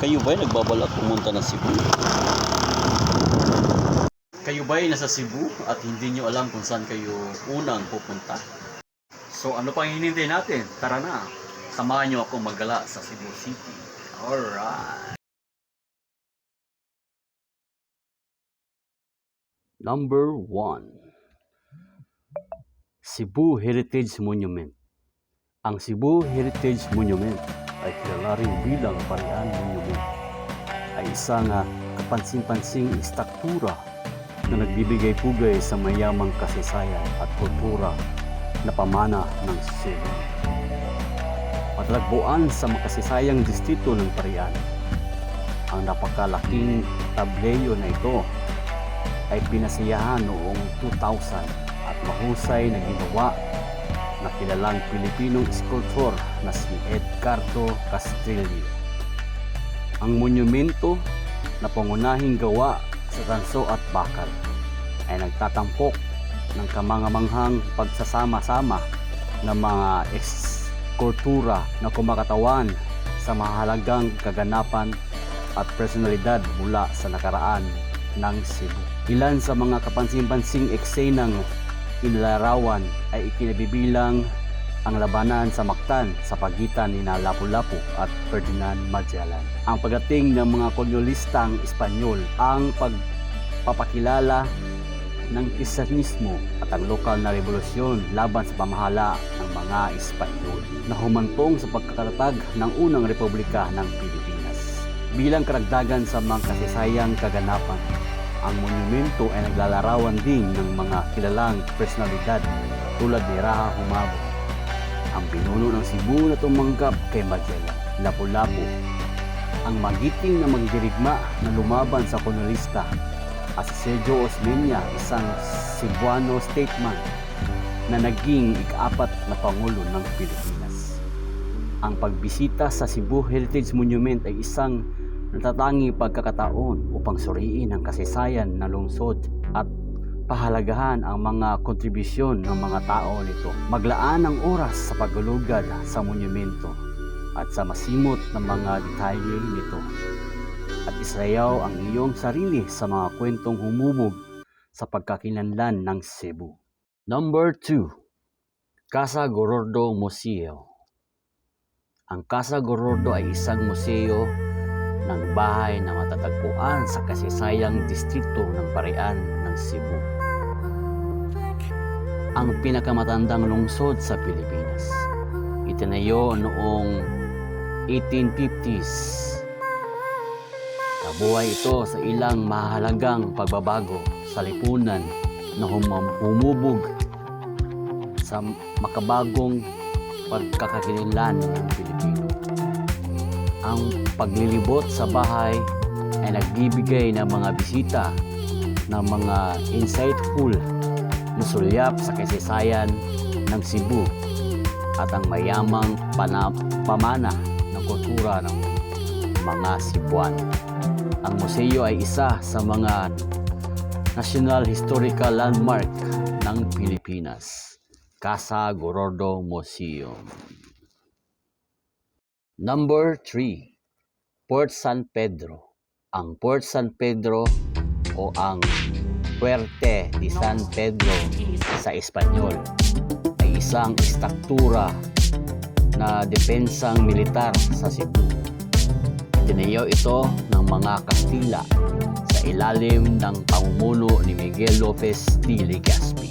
Kayo ba'y nagbabalak pumunta ng Cebu? Kayo ba'y nasa Cebu at hindi nyo alam kung saan kayo unang pupunta? So ano pang hinihintay natin? Tara na, samahan nyo akong maggala sa Cebu City. Alright! Number 1. Cebu Heritage Monument. Ang Cebu Heritage Monument ay kilala rin bilang Parian Monument. Ay isang kapansin-pansing istruktura na nagbibigay-pugay sa mayamang kasaysayan at kultura na pamana ng Cebu. Matatagpuan sa makasaysayang distrito ng Parian. Ang napakalaking tableyo na ito ay pinasiyahan noong 2000 at mahusay na ginawa na kilalang Pilipinong sculptor na si Edgardo Castrillo. Ang monumento na pangunahing gawa sa tanso at bakal ay nagtatampok ng kamangamanghang pagsasama-sama ng mga eskultura na kumakatawan sa mahalagang kaganapan at personalidad mula sa nakaraan ng Cebu. Ilan sa mga kapansin-pansing eksenang inilarawan ay ikinabibilang ang labanan sa Mactan sa pagitan ni Lapu-Lapu at Ferdinand Magellan. Ang pagdating ng mga kolonyalistang Espanyol, ang pagpapakilala ng Kristiyanismo at ang lokal na revolusyon laban sa pamahala ng mga Espanyol na humantong sa pagkakatatag ng unang Republika ng Pilipinas. Bilang karagdagan sa mga kasaysayang kaganapan, ang monumento ay naglalarawan din ng mga kilalang personalidad tulad ni Raha Humabon, ang pinuno ng Cebu na tumanggap kay Magellan, Lapu-Lapu, ang magiting na magdirigma na lumaban sa kolonyalista, at si Sergio Osmeña, isang Cebuano statesman na naging ika-4 na Pangulo ng Pilipinas. Ang pagbisita sa Cebu Heritage Monument ay isang natatangi pagkakataon upang suriin ang kasaysayan ng lungsod at pahalagahan ang mga kontribusyon ng mga tao nito. Maglaan ng oras sa paglulugad sa monumento at sa masimot na mga detalye nito. At isayaw ang iyong sarili sa mga kwentong humubog sa pagkakilanlan ng Cebu. Number 2. Casa Gorordo Museo. Ang Casa Gorordo ay isang museo ng bahay na matatagpuan sa kasaysayang distrito ng Parian ng Cebu. Ang pinakamatandang lungsod sa Pilipinas. Itinayo noong 1850s. Kabuhay ito sa ilang mahalagang pagbabago sa lipunan na humubog sa makabagong pagkakakilanlan ng Pilipino. Ang paglilibot sa bahay ay nagbibigay ng mga bisita ng mga insightful na sulyap sa kasaysayan ng Cebu at ang mayamang pamana ng kultura ng mga Cebuano. Ang museo ay isa sa mga National Historical Landmark ng Pilipinas. Casa Gorordo Museum. Number 3. Port San Pedro. Ang Port San Pedro o ang Puerto de San Pedro sa Espanyol ay isang istruktura na depensang militar sa Cebu. Tinayo ito ng mga Kastila sa ilalim ng pamumuno ni Miguel Lopez de Legazpi,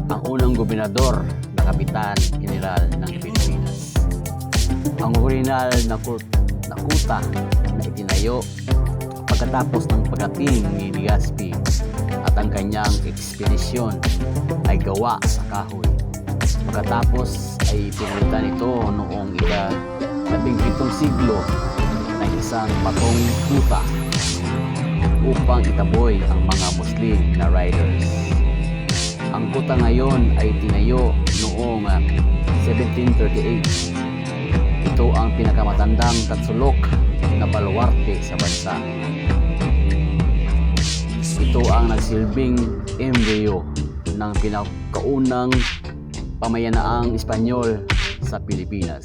ang unang gobernador na kapitan general ng Pilipinas. Ang orihinal na kuta na itinayo pagkatapos ng pagdating ni Legazpi at ang kanyang ekspedisyon ay gawa sa kahoy. Pagkatapos ay pinalitan ito noong ika-17 siglo ng isang batong kuta upang itaboy ang mga Muslim na riders. Ang kuta ngayon ay tinayo noong 1738. Ito ang pinakamatandang tatsulok na baluarte sa bansa. Ito ang nagsilbing embryo ng pinakaunang pamayanaang Espanyol sa Pilipinas.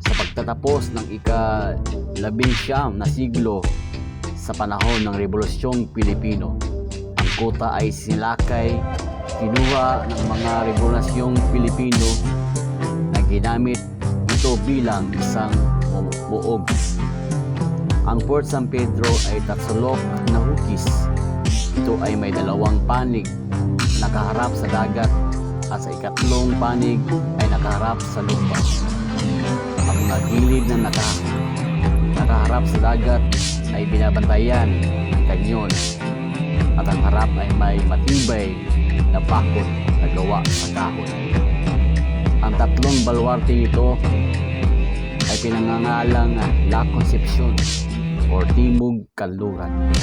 Sa pagtatapos ng ika-19 na siglo sa panahon ng Rebolusyong Pilipino, ang kuta ay sinilakay, kinuha ng mga Rebolusyong Pilipino na ginamit ito bilang isang buog. Ang Fort San Pedro ay tatsulok na hukis. Ito ay may dalawang panig na nakaharap sa dagat at sa ikatlong panig ay nakaharap sa lupa. Ang mga gilid na nakaharap sa dagat ay binabantayan ng kanyon at ang harap ay may matibay na bakod na gawa sa kahoy. Ang tatlong baluarte nito ay pinangangalang La Concepcion o Timog Kanluran,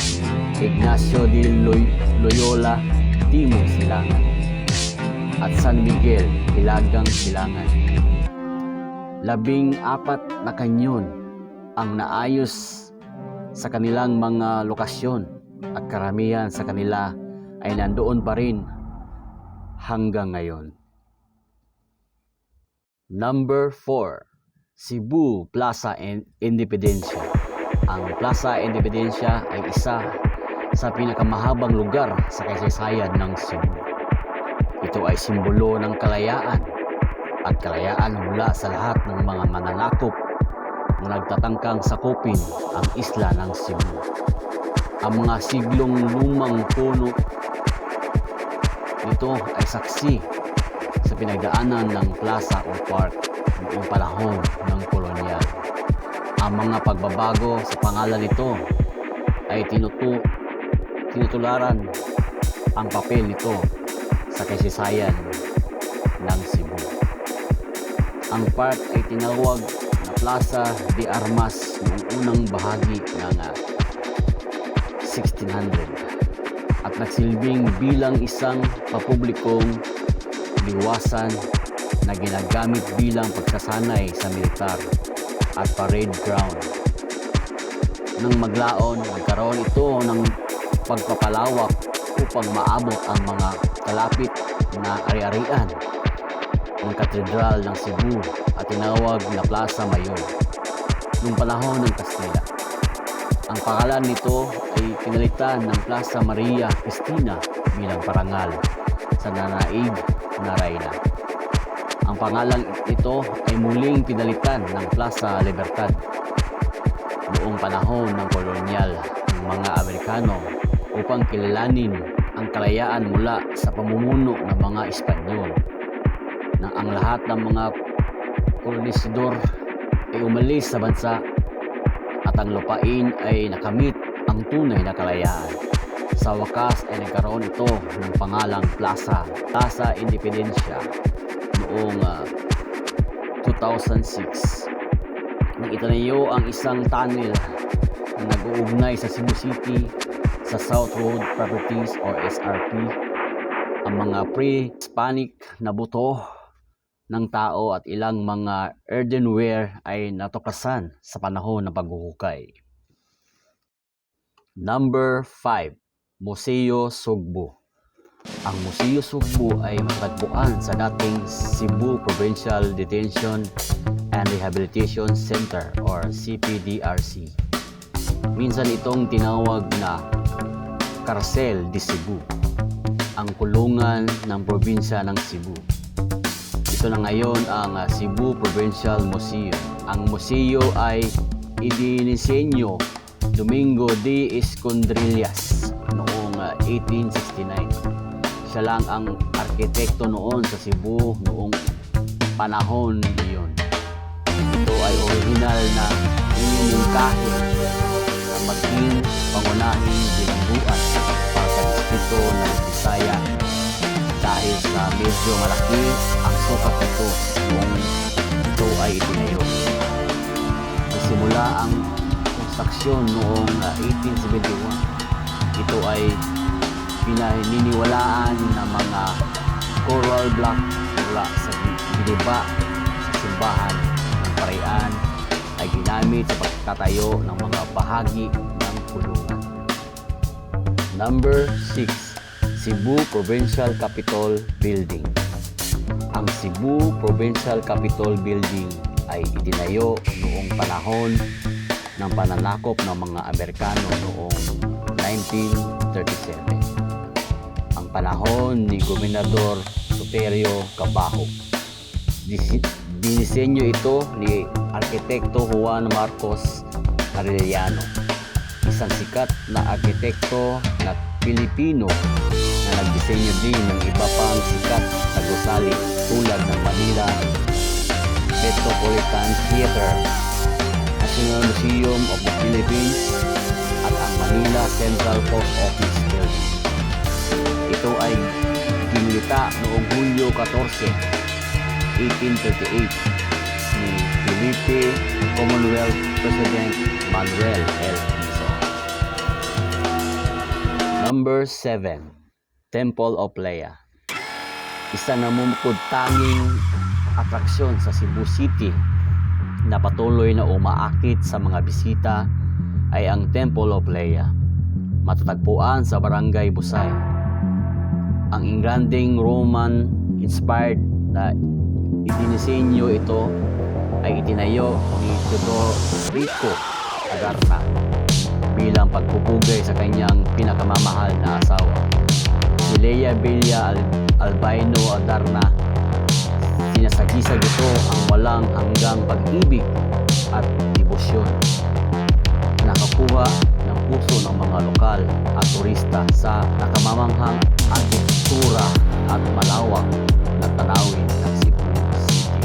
Ignacio de Loyola, Timog Silangan, at San Miguel, Hilagang Silangan. 14 na kanyon ang naayos sa kanilang mga lokasyon at karamihan sa kanila ay nandoon pa rin hanggang ngayon. Number 4, Cebu Plaza Independencia. Ang Plaza Independencia ay isa sa pinakamahabang lugar sa kasaysayan ng Cebu. Ito ay simbolo ng kalayaan at kalayaan mula sa lahat ng mga mananakop na nagtatangkang sakupin ang isla ng Cebu. Ang mga siglong lumang puno nito ay saksi sa pinagdaanan ng plaza o park noong panahon ng kolonyal. Ang mga pagbabago sa pangalan nito ay tinutularan ang papel nito sa kasaysayan ng Cebu. Ang park ay tinawag na Plaza de Armas noong unang bahagi ng 1600 at nagsilbing bilang isang papublikong liwasan na ginagamit bilang pagsasanay sa militar at parade ground. Nang maglaon, nagkaroon ito ng pagpapalawak upang maabot ang mga kalapit na ari-arian ng Katedral ng Cebu at tinawag na Plaza Mayor noong panahon ng Kastila. Ang pangalan nito ay pinalitan ng Plaza Maria Cristina bilang parangal sa nanaig na reyna. Ang pangalan ito ay muling pinalitan ng Plaza Libertad noong panahon ng kolonyal ng mga Amerikano upang kilalanin ang kalayaan mula sa pamumuno ng mga Espanyol, nang ang lahat ng mga kolonisador ay umalis sa bansa at ang lupain ay nakamit ang tunay na kalayaan. Sa wakas ay nagkaroon ito ng pangalang Plaza Independencia noong 2006 nang itinayo ang isang tunnel na nag-uugnay sa Cebu City sa South Road Properties or SRP. Ang mga pre-Hispanic na buto ng tao at ilang mga earthenware ay natuklasan sa panahon ng paghuhukay. Number 5, Museo Sugbo. Ang Museo Sugbo ay matagpuan sa dating Cebu Provincial Detention and Rehabilitation Center or CPDRC. Minsan itong tinawag na Cárcel de Cebu, ang kulungan ng probinsya ng Cebu. Ito na ngayon ang Cebu Provincial Museum. Ang museo ay idinisenyo Domingo de Escondrillas noong 1869. Siya lang ang arkitekto noon sa Cebu noong panahon iyon. Ito ay original na inumungkahi na maging pangunahing bilangguan para sa distrito ng Bisaya dahil sa medyo malaki ang sukat nito noong ito ay itinayo. Nagsimula ang konstruksyon noong 1871. Ito ay pinaniniwalaan ng mga coral block mula sa giniba sa simbahan ng Parian ay ginamit sa pagtatayo ng mga bahagi ng kulungan. Number 6, Cebu Provincial Capitol Building. Ang Cebu Provincial Capitol Building ay itinayo noong panahon ng pananakop ng mga Amerikano noong 1937. Ang panahon ni Gobernador Superio Cabajo. Dinisenyo ito ni Arkitekto Juan Marcos Arellano, isang sikat na arkitekto na Pilipino na nagdisenyo din ng iba pang sikat na gusali tulad ng Manila Metropolitan Theater, National Museum of the Philippines at ang Manila Central Post Office Building. Ito ay ginilita noong Hulyo 14, 1838 ni Felipe Commonwealth President Manuel L. Quezon. Number 7. Temple of Lea. Isa na mumukod-tanging atraksyon sa Cebu City na patuloy na umaakit sa mga bisita ay ang Temple of Lea. Matatagpuan sa Barangay Busay. Ang ingranding Roman-inspired na idinisenyo ito ay itinayo ni Teodorico Adarna bilang pagpupugay sa kanyang pinakamamahal na asawa, si Lea Bella Albino Adarna. Sinasagisag ito ang walang hanggang pag-ibig at debosyon. Nakakuha ng puso ng mga lokal at turista sa nakamamanghang arkitektura at malawak na tanawin ng Cebu City.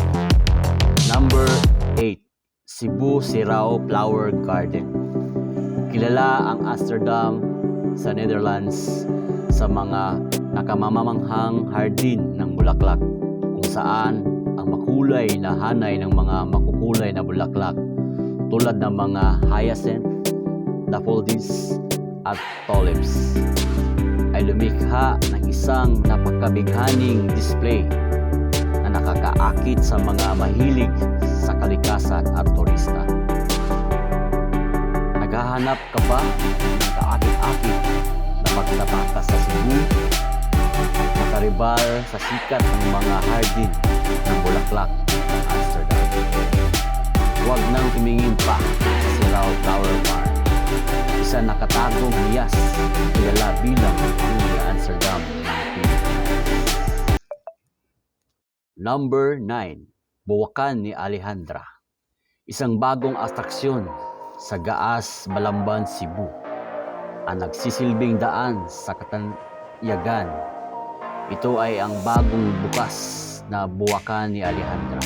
Number 8. Cebu Sirao Flower Garden. Kilala ang Amsterdam sa Netherlands sa mga nakamamanghang hardin ng bulaklak, kung saan ang makulay na hanay ng mga makukulay na bulaklak tulad ng mga hyacinth, daffodils at tulips ay lumikha ng isang napakabighaning display na nakakaakit sa mga mahilig sa kalikasan at turista. Naghahanap ka ba ng kaakit-akit na magtabaka sa Cebu? Makaribal sa sikat ng mga hardin ng bulaklak ng Amsterdam. Huwag nang tumingin pa sa Sirao Flower Farm. Isa nakatagong hiyas, kilala bilang New Amsterdam ng Pilipinas. Number 9. Buwakan ni Alejandra. Isang bagong atraksyon sa Gaas, Balamban, Cebu. Ang nagsisilbing daan sa Katanyagan. Ito ay ang bagong bukas na Buwakan ni Alejandra.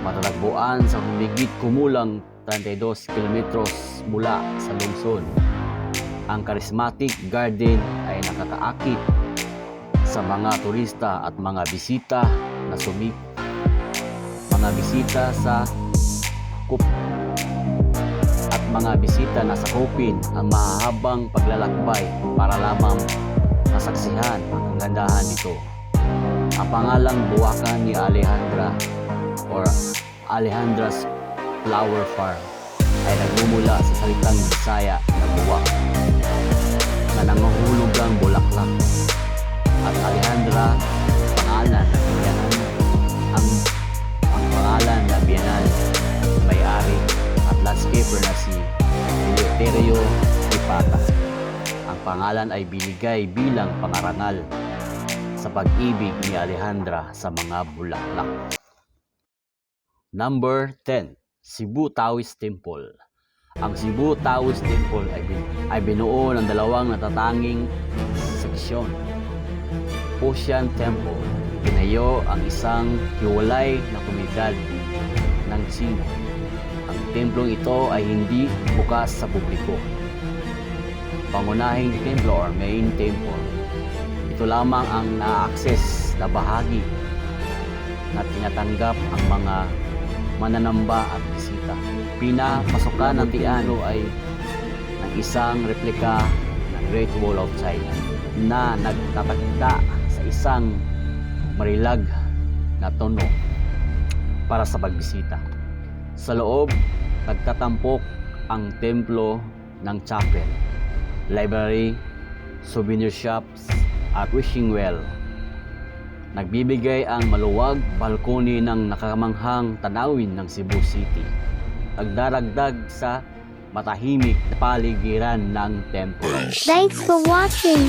Matatagpuan sa humigit kumulang 32 kilometros mula sa lungsod. Ang charismatic garden ay nakakaakit sa mga turista at mga bisita na mga bisita sa mga bisita na sakupin ang mahahabang paglalakbay para lamang masaksihan ang kagandahan nito. Ang pangalang Buwakan ni Alejandra or Alejandra's Flower Farm ay nagmumula sa salitang Bisaya na buwak na nanguhulugang bulaklak, at Alejandra pangalan ng biyanan ang pangalan na biyanan may-ari at landscaper na si Eleuterio Ipata. Ang pangalan ay binigay bilang pangarangal sa pag-ibig ni Alejandra sa mga bulaklak. Number 10. Cebu Taoist Temple. Ang Cebu Taoist Temple ay binuo ng dalawang natatanging seksyon. Ocean Temple. Tinayo ang isang hiwalay na komunidad ng Chino. Ang templong ito ay hindi bukas sa publiko. Pangunahing templo or main temple. Ito lamang ang na-access na bahagi na tinatanggap ang mga mananamba at bisita. Pinapasukan ng Tiano ay ang isang replika ng Great Wall of China na nagtatagda sa isang marilag na tono para sa pagbisita. Sa loob, nagtatampok ang templo ng chapel, library, souvenir shops at wishing well. Nagbibigay ang maluwag balkoni ng nakakamanghang tanawin ng Cebu City. Nagdaragdag sa matahimik na paligiran ng templo. Thanks for watching.